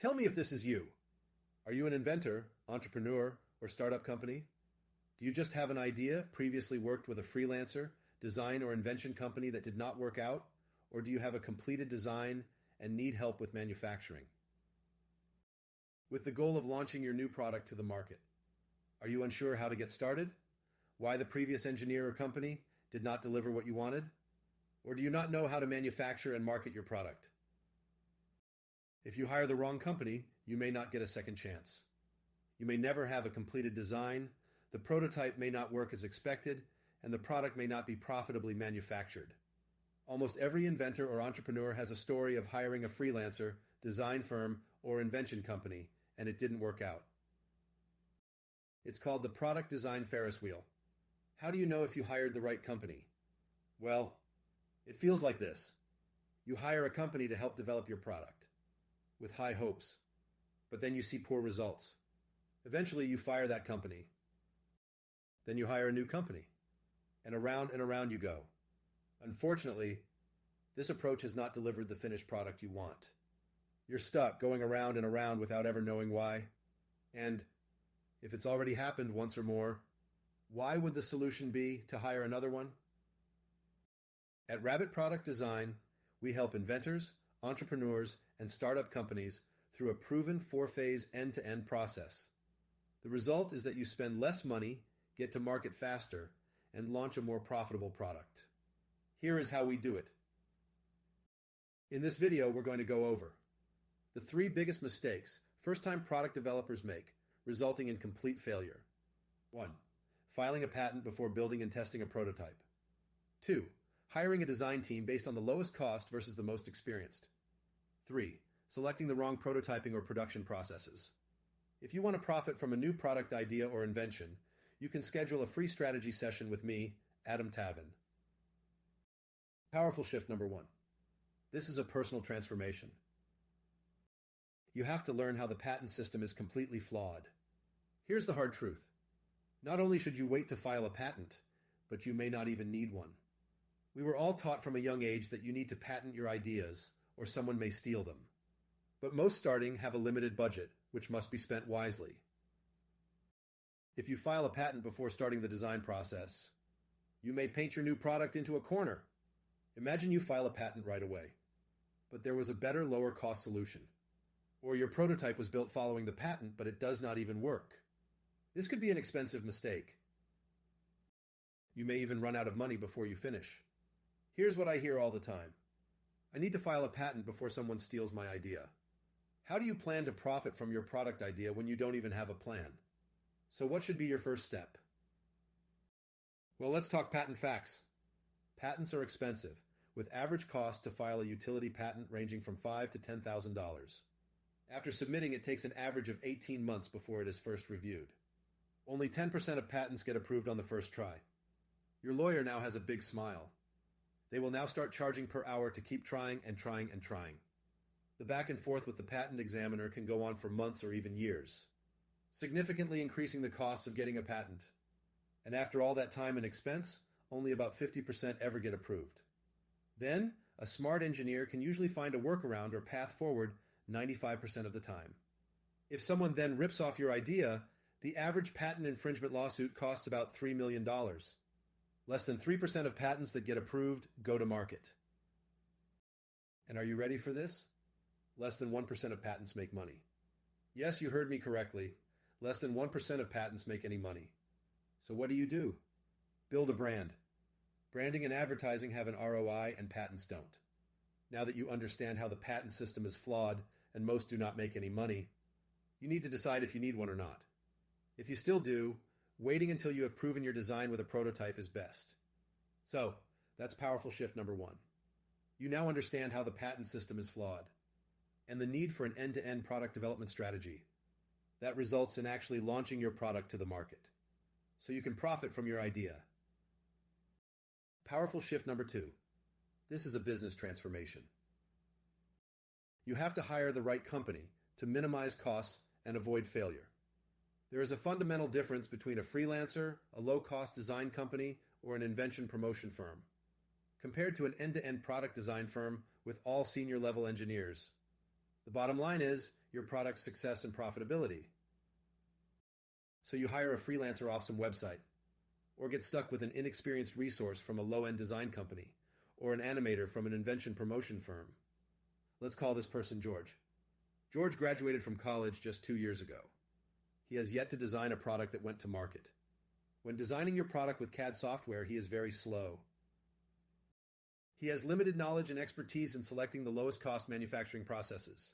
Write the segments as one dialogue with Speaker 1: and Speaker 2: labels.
Speaker 1: Tell me if this is you. Are you an inventor, entrepreneur, or startup company? Do you just have an idea, previously worked with a freelancer, design or invention company that did not work out, or do you have a completed design and need help with manufacturing? With the goal of launching your new product to the market, are you unsure how to get started? Why the previous engineer or company did not deliver what you wanted? Or do you not know how to manufacture and market your product? If you hire the wrong company, you may not get a second chance. You may never have a completed design, the prototype may not work as expected, and the product may not be profitably manufactured. Almost every inventor or entrepreneur has a story of hiring a freelancer, design firm, or invention company, and it didn't work out. It's called the product design Ferris wheel. How do you know if you hired the right company? Well, it feels like this. You hire a company to help develop your product, with high hopes, but then you see poor results. Eventually, you fire that company. Then you hire a new company, and around you go. Unfortunately, this approach has not delivered the finished product you want. You're stuck going around and around without ever knowing why. And if it's already happened once or more, why would the solution be to hire another one? At Rabbit Product Design, we help inventors, entrepreneurs, and startup companies through a proven 4-phase end-to-end process. The result is that you spend less money, get to market faster, and launch a more profitable product. Here is how we do it. In this video, we're going to go over the 3 biggest mistakes first-time product developers make, resulting in complete failure. 1. Filing a patent before building and testing a prototype. 2. Hiring a design team based on the lowest cost versus the most experienced. 3. Selecting the wrong prototyping or production processes. If you want to profit from a new product idea or invention, you can schedule a free strategy session with me, Adam Tavin. Powerful shift number 1. This is a personal transformation. You have to learn how the patent system is completely flawed. Here's the hard truth. Not only should you wait to file a patent, but you may not even need one. We were all taught from a young age that you need to patent your ideas, or someone may steal them. But most starting have a limited budget, which must be spent wisely. If you file a patent before starting the design process, you may paint your new product into a corner. Imagine you file a patent right away, but there was a better, lower-cost solution. Or your prototype was built following the patent, but it does not even work. This could be an expensive mistake. You may even run out of money before you finish. Here's what I hear all the time. I need to file a patent before someone steals my idea. How do you plan to profit from your product idea when you don't even have a plan? So what should be your first step? Well, let's talk patent facts. Patents are expensive, with average cost to file a utility patent ranging from $5,000 to $10,000. After submitting, it takes an average of 18 months before it is first reviewed. Only 10% of patents get approved on the first try. Your lawyer now has a big smile. They will now start charging per hour to keep trying and trying and trying. The back and forth with the patent examiner can go on for months or even years, significantly increasing the costs of getting a patent. And after all that time and expense, only about 50% ever get approved. Then, a smart engineer can usually find a workaround or path forward 95% of the time. If someone then rips off your idea, the average patent infringement lawsuit costs about $3 million. Less than 3% of patents that get approved go to market. And are you ready for this? Less than 1% of patents make money. Yes, you heard me correctly. Less than 1% of patents make any money. So what do? Build a brand. Branding and advertising have an ROI and patents don't. Now that you understand how the patent system is flawed and most do not make any money, you need to decide if you need one or not. If you still do, waiting until you have proven your design with a prototype is best. So, that's powerful shift number 1. You now understand how the patent system is flawed, and the need for an end-to-end product development strategy that results in actually launching your product to the market, so you can profit from your idea. Powerful shift number 2. This is a business transformation. You have to hire the right company to minimize costs and avoid failure. There is a fundamental difference between a freelancer, a low-cost design company, or an invention promotion firm, compared to an end-to-end product design firm with all senior-level engineers. The bottom line is your product's success and profitability. So you hire a freelancer off some website, or get stuck with an inexperienced resource from a low-end design company, or an animator from an invention promotion firm. Let's call this person George. George graduated from college just 2 years ago. He has yet to design a product that went to market. When designing your product with CAD software, he is very slow. He has limited knowledge and expertise in selecting the lowest cost manufacturing processes.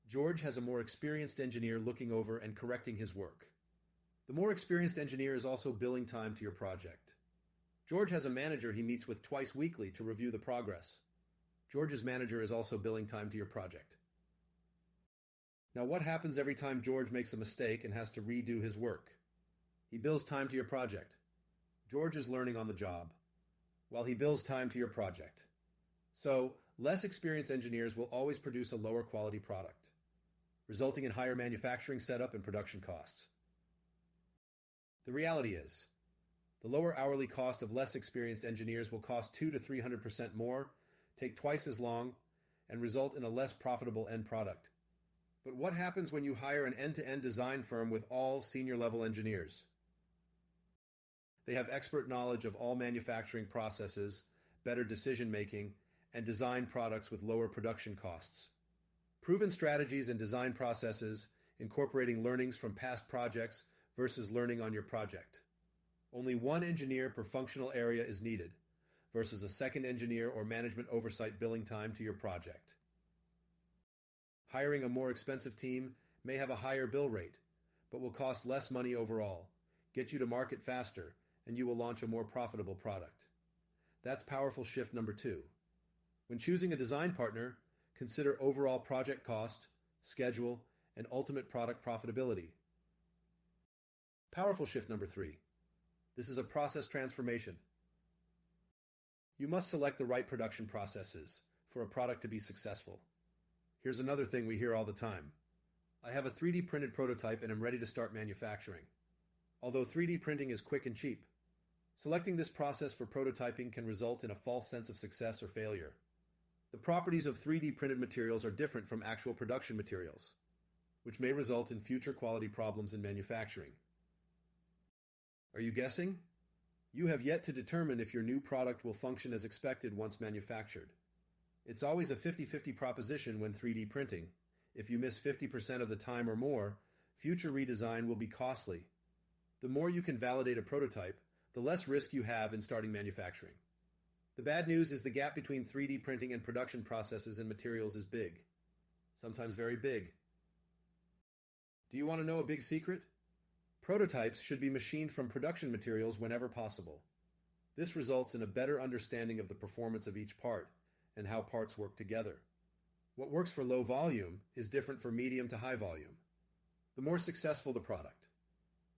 Speaker 1: George has a more experienced engineer looking over and correcting his work. The more experienced engineer is also billing time to your project. George has a manager he meets with twice weekly to review the progress. George's manager is also billing time to your project. Now, what happens every time George makes a mistake and has to redo his work? He bills time to your project. George is learning on the job, while he bills time to your project. So, less experienced engineers will always produce a lower quality product, resulting in higher manufacturing setup and production costs. The reality is, the lower hourly cost of less experienced engineers will cost 200 to 300% more, take twice as long, and result in a less profitable end product. But what happens when you hire an end-to-end design firm with all senior-level engineers? They have expert knowledge of all manufacturing processes, better decision-making, and design products with lower production costs. Proven strategies and design processes, incorporating learnings from past projects versus learning on your project. Only one engineer per functional area is needed, versus a second engineer or management oversight billing time to your project. Hiring a more expensive team may have a higher bill rate, but will cost less money overall, get you to market faster, and you will launch a more profitable product. That's powerful shift number 2. When choosing a design partner, consider overall project cost, schedule, and ultimate product profitability. Powerful shift number 3. This is a process transformation. You must select the right production processes for a product to be successful. Here's another thing we hear all the time. I have a 3D printed prototype and am ready to start manufacturing. Although 3D printing is quick and cheap, selecting this process for prototyping can result in a false sense of success or failure. The properties of 3D printed materials are different from actual production materials, which may result in future quality problems in manufacturing. Are you guessing? You have yet to determine if your new product will function as expected once manufactured. It's always a 50-50 proposition when 3D printing. If you miss 50% of the time or more, future redesign will be costly. The more you can validate a prototype, the less risk you have in starting manufacturing. The bad news is the gap between 3D printing and production processes and materials is big, sometimes very big. Do you want to know a big secret? Prototypes should be machined from production materials whenever possible. This results in a better understanding of the performance of each part and how parts work together. What works for low volume is different for medium to high volume. The more successful the product,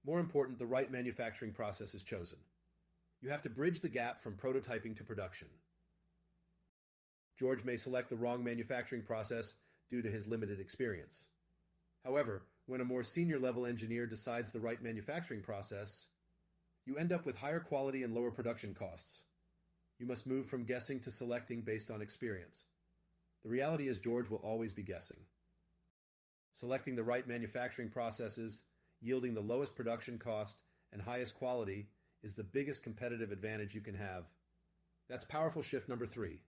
Speaker 1: more important the right manufacturing process is chosen. You have to bridge the gap from prototyping to production. George may select the wrong manufacturing process due to his limited experience. However, when a more senior level engineer decides the right manufacturing process, you end up with higher quality and lower production costs. You must move from guessing to selecting based on experience. The reality is George will always be guessing. Selecting the right manufacturing processes, yielding the lowest production cost and highest quality is the biggest competitive advantage you can have. That's powerful shift number 3.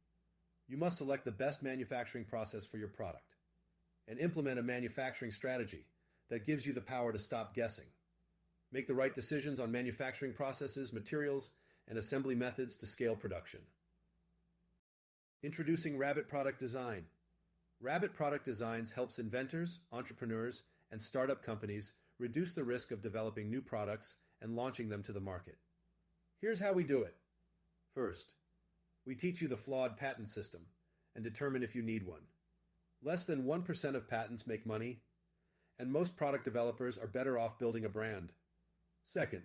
Speaker 1: You must select the best manufacturing process for your product and implement a manufacturing strategy that gives you the power to stop guessing. Make the right decisions on manufacturing processes, materials, and assembly methods to scale production. Introducing Rabbit Product Design. Rabbit Product Designs helps inventors, entrepreneurs, and startup companies reduce the risk of developing new products and launching them to the market. Here's how we do it. First, we teach you the flawed patent system and determine if you need one. Less than 1% of patents make money, and most product developers are better off building a brand. Second,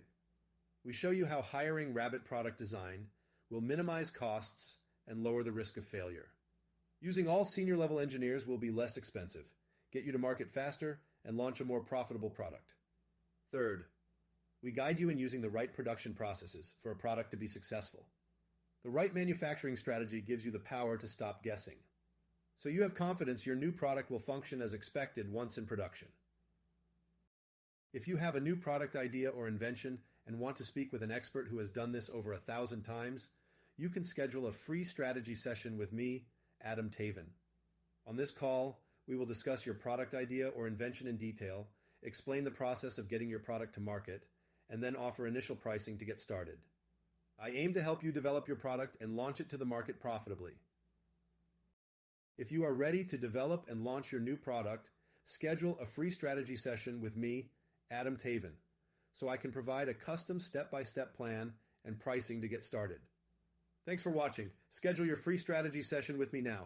Speaker 1: we show you how hiring Rabbit Product Design will minimize costs and lower the risk of failure. Using all senior-level engineers will be less expensive, get you to market faster, and launch a more profitable product. Third, we guide you in using the right production processes for a product to be successful. The right manufacturing strategy gives you the power to stop guessing. so you have confidence your new product will function as expected once in production. If you have a new product idea or invention and want to speak with an expert who has done this over 1,000 times, you can schedule a free strategy session with me, Adam Taven. On this call, we will discuss your product idea or invention in detail, explain the process of getting your product to market, and then offer initial pricing to get started. I aim to help you develop your product and launch it to the market profitably. If you are ready to develop and launch your new product, schedule a free strategy session with me, Adam Taven, so I can provide a custom step-by-step plan and pricing to get started. Thanks for watching. Schedule your free strategy session with me now.